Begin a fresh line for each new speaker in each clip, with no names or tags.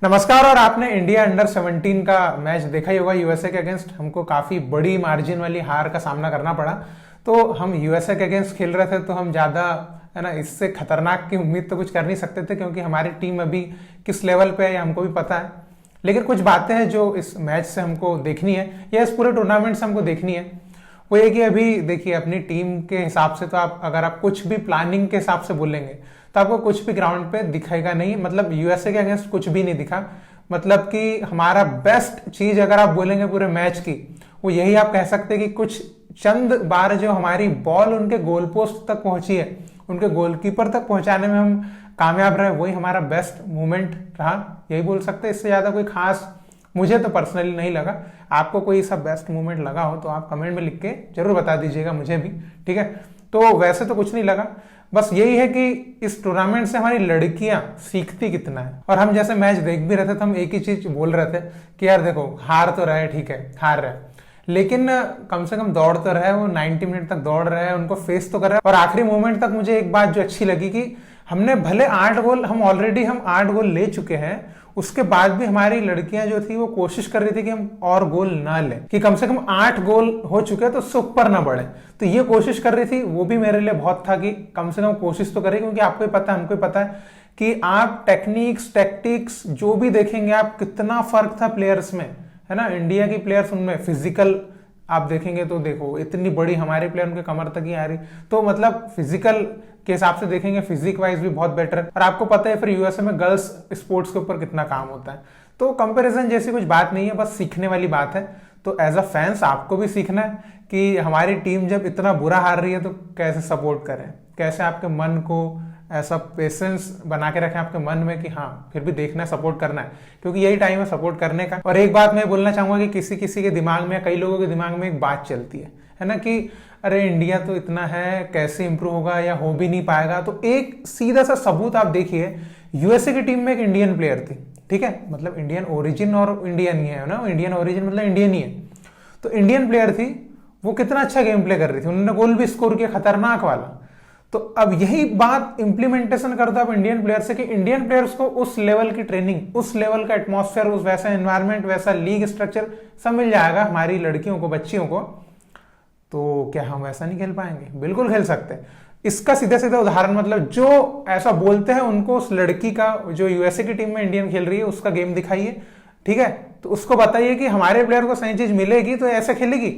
नमस्कार। और आपने इंडिया अंडर 17 का मैच देखा ही होगा यूएसए के अगेंस्ट। हमको काफी बड़ी मार्जिन वाली हार का सामना करना पड़ा। तो हम यूएसए के अगेंस्ट खेल रहे थे, तो हम ज्यादा है ना इससे खतरनाक की उम्मीद तो कुछ कर नहीं सकते थे, क्योंकि हमारी टीम अभी किस लेवल पे है हमको भी पता है। लेकिन कुछ बातें हैं जो इस मैच से हमको देखनी है या इस पूरे टूर्नामेंट से हमको देखनी है। वो ये कि अभी देखिए अपनी टीम के हिसाब से तो अगर आप कुछ भी प्लानिंग के हिसाब से बोलेंगे तो आपको कुछ भी ग्राउंड पे दिखेगा नहीं। मतलब यूएसए के अगेंस्ट कुछ भी नहीं दिखा। मतलब कि हमारा बेस्ट चीज अगर आप बोलेंगे पूरे मैच की, वो यही आप कह सकते हैं कि कुछ चंद बार जो हमारी बॉल उनके गोल पोस्ट तक पहुंची है, उनके गोलकीपर तक पहुंचाने में हम कामयाब रहे, वही हमारा बेस्ट मूवमेंट रहा, यही बोल सकते हैं। इससे ज्यादा कोई खास मुझे तो पर्सनली नहीं लगा। आपको कोई सा बेस्ट मूवमेंट लगा हो तो आप कमेंट में लिख के जरूर बता दीजिएगा मुझे भी, ठीक है। तो वैसे तो कुछ नहीं लगा, बस यही है कि इस टूर्नामेंट से हमारी लड़कियां सीखती कितना है। और हम जैसे मैच देख भी रहे थे तो हम एक ही चीज बोल रहे थे कि यार देखो हार तो रहे, ठीक है हार रहे, लेकिन कम से कम दौड़ तो रहे, वो 90 मिनट तक दौड़ रहे हैं, उनको फेस तो कर रहे हैं। और आखिरी मोमेंट तक मुझे एक बात जो अच्छी लगी कि हमने भले 8 गोल, हम 8 गोल ले चुके हैं, उसके बाद भी हमारी लड़कियां जो थी वो कोशिश कर रही थी कि हम और गोल ना लें, कि कम से कम 8 गोल हो चुके हैं तो उससे ऊपर ना बढ़े। तो ये कोशिश कर रही थी, वो भी मेरे लिए बहुत था कि कम से कम कोशिश तो करें, क्योंकि आपको ही पता है, हमको ही पता है कि आप टेक्निक्स टैक्टिक्स जो भी देखेंगे आप, कितना फर्क था प्लेयर्स में, है ना। इंडिया की प्लेयर्स उनमें फिजिकल आप देखेंगे तो देखो इतनी बड़ी हमारे प्लेयर उनके कमर तक ही आ रही, तो मतलब फिजिकल के हिसाब से देखेंगे फिजिक वाइज भी बहुत बेटर है। और आपको पता है फिर यूएसए में गर्ल्स स्पोर्ट्स के ऊपर कितना काम होता है। तो कंपैरिजन जैसी कुछ बात नहीं है, बस सीखने वाली बात है। तो एज अ फैंस आपको भी सीखना है कि हमारी टीम जब इतना बुरा हार रही है तो कैसे सपोर्ट करें, कैसे आपके मन को ऐसा पेशेंस बना के रखें आपके मन में कि हाँ फिर भी देखना है, सपोर्ट करना है, क्योंकि यही टाइम है सपोर्ट करने का। और एक बात मैं बोलना चाहूंगा कि किसी किसी के दिमाग में, कई लोगों के दिमाग में एक बात चलती है ना, कि अरे इंडिया तो इतना है, कैसे इंप्रूव होगा या हो भी नहीं पाएगा। तो एक सीधा सा सबूत आप देखिए, यूएसए की टीम में एक इंडियन प्लेयर थी, ठीक है, मतलब इंडियन ओरिजिन और इंडियन ही है ना, इंडियन ओरिजिन मतलब इंडियन ही है। तो इंडियन प्लेयर थी, वो कितना अच्छा गेम प्ले कर रही थी, उन्होंने गोल भी स्कोर किया खतरनाक वाला। तो अब यही बात इंप्लीमेंटेशन करता है इंडियन प्लेयर से, कि इंडियन प्लेयर्स को उस लेवल की ट्रेनिंग, उस लेवल का एटमॉस्फेयर, उस वैसा एनवायरमेंट, वैसा लीग स्ट्रक्चर सब मिल जाएगा हमारी लड़कियों को, बच्चियों को। तो क्या हम ऐसा नहीं खेल पाएंगे? बिल्कुल खेल सकते हैं। इसका सीधा सीधा उदाहरण, मतलब जो ऐसा बोलते हैं उनको उस लड़की का, जो यूएसए की टीम में इंडियन खेल रही है, उसका गेम दिखाइए, ठीक है। तो उसको बताइए कि हमारे प्लेयर को सही चीज मिलेगी तो ऐसे खेलेगी,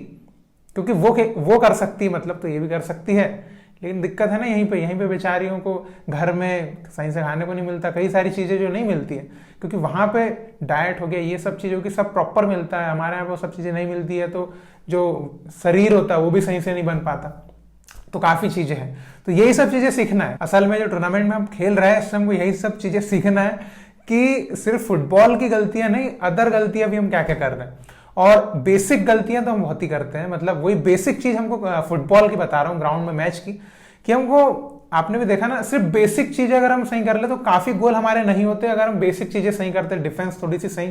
क्योंकि वो कर सकती है, मतलब तो ये भी कर सकती है। लेकिन दिक्कत है ना यहीं पे बेचारियों को घर में सही से खाने को नहीं मिलता, कई सारी चीजें जो नहीं मिलती है, क्योंकि वहां पे डाइट हो गया, ये सब चीजों की सब प्रॉपर मिलता है, हमारे यहाँ वो सब चीजें नहीं मिलती है। तो जो शरीर होता है वो भी सही से नहीं बन पाता। तो काफी चीजें हैं, तो यही सब चीजें सीखना है। असल में जो टूर्नामेंट में हम खेल रहे हैं, हमको यही सब चीजें सीखना है कि सिर्फ फुटबॉल की गलतियां नहीं, अदर गलतियां भी हम क्या क्या कर रहे हैं। और बेसिक गलतियां तो हम बहुत ही करते हैं, मतलब वही बेसिक चीज हमको फुटबॉल की बता रहा हूँ, ग्राउंड में मैच की, कि हमको, आपने भी देखा ना, सिर्फ बेसिक चीजें अगर हम सही कर ले तो काफी गोल हमारे नहीं होते। अगर हम बेसिक चीजें सही करते, डिफेंस थोड़ी सी सही,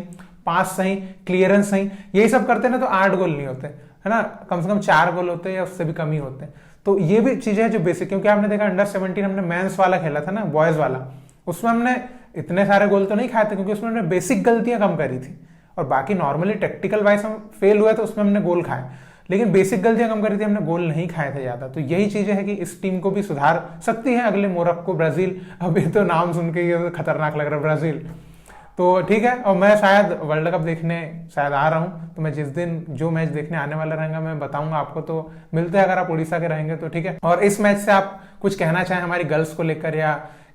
पास सही, क्लियरेंस सही, यही सब करते ना, तो 8 गोल नहीं होते, है ना, कम से कम 4 गोल होते हैं या उससे भी कम ही होते हैं। तो ये भी चीजें हैं जो बेसिक, क्योंकि आपने देखा अंडर 17 हमने मेंस वाला खेला था ना, बॉयज वाला, उसमें हमने इतने सारे गोल तो नहीं खाए थे, क्योंकि उसमें हमने बेसिक गलतियां कम करी थी। और बाकी नॉर्मली टेक्टिकल वाइज हम फेल हुए तो उसमें हमने गोल खाए, लेकिन बेसिक गलतियां कम करी थी, हमने गोल नहीं खाए थे ज्यादा। तो यही चीजें हैं कि इस टीम को भी सुधार सकती है अगले मोरक्को, ब्राजील, अभी तो नाम सुन के ये खतरनाक लग रहा है ब्राजील। तो ठीक है, और मैं शायद वर्ल्ड कप देखने शायद आ रहा हूँ, तो मैं जिस दिन जो मैच देखने आने वाला रहेगा मैं बताऊंगा आपको। तो मिलते हैं अगर आप उड़ीसा के रहेंगे तो, ठीक है। और इस मैच से आप कुछ कहना चाहें हमारी गर्ल्स को लेकर या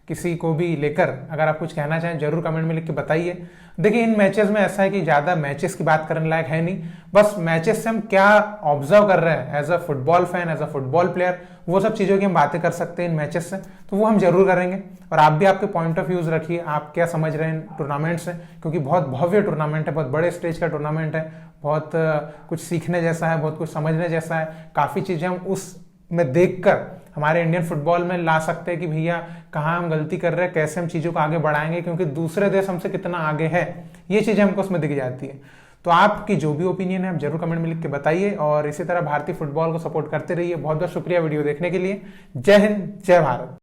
किसी को भी लेकर, अगर आप कुछ कहना चाहें जरूर कमेंट में लिख के बताइए। देखिए इन मैचेस में ऐसा है कि ज्यादा मैचेस की बात करने लायक है नहीं, बस मैचेस से हम क्या ऑब्जर्व कर रहे हैं as a football fan, as a football player, वो सब चीजों की हम बातें कर सकते हैं इन मैचेस से, तो वो हम जरूर करेंगे। और आप भी आपके पॉइंट ऑफ व्यूज रखिए, आप क्या समझ रहे हैं इन टूर्नामेंट से, क्योंकि बहुत भव्य टूर्नामेंट है, बहुत बड़े स्टेज का टूर्नामेंट है, बहुत कुछ सीखने जैसा है, बहुत कुछ समझने जैसा है, काफी चीजें हम उस में देखकर हमारे इंडियन फुटबॉल में ला सकते हैं कि भैया कहाँ हम गलती कर रहे हैं, कैसे हम चीजों को आगे बढ़ाएंगे, क्योंकि दूसरे देश हमसे कितना आगे है, ये चीजें हमको उसमें दिख जाती है। तो आपकी जो भी ओपिनियन है आप जरूर कमेंट में लिख के बताइए, और इसी तरह भारतीय फुटबॉल को सपोर्ट करते रहिए। बहुत बहुत शुक्रिया वीडियो देखने के लिए। जय हिंद, जय भारत।